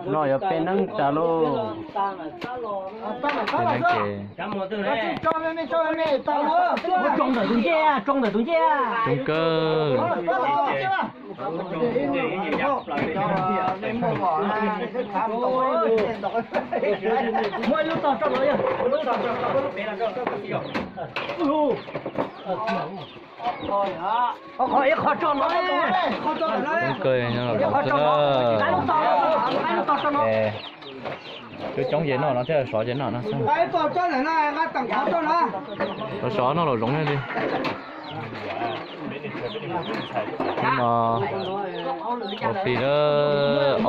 nó giờ bên năng trả lô bên năng kề trung cơ cười nó là cái chống dễ nó theo xóa dễ nó xóa nó rồi rống lên đi nhưng mà một tí nữa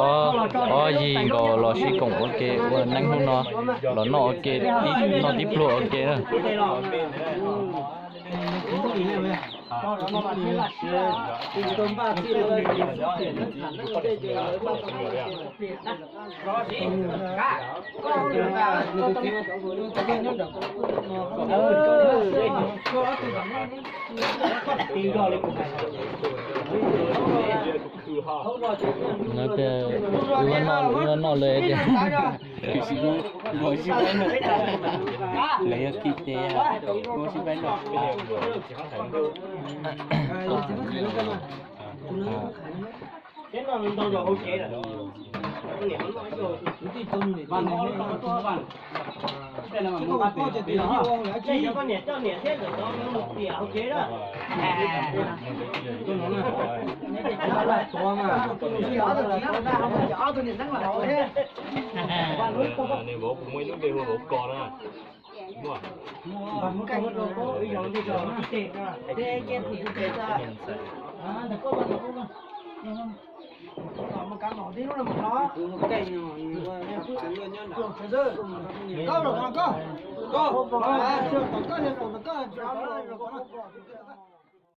gì có lò xí cổng ok năng hơn nó ok nó tiếp lộ ok đó nó lấy cái lấy cái kia cái nó đâu rồi ok rồi. Đây là một cái tiền đó. Đây cho con nhẹ cho nhẹ thế rồi nó một tiền ok đó. Tôi nói là nó là to mà. Nhỏ tôi chỉ nó ra không nhỏ tôi nhìn rất là hậu thế. Này bố mới lúc đi mua bố con đó. Mua. Mua cái nó có bây giờ đi rồi nó tiền ra. Thế cái thì tiền ra. Được có bao nhiêu không? Mà cá nọ tí nó là một nó. Cây nhỏ có được không? Có. Có. Có.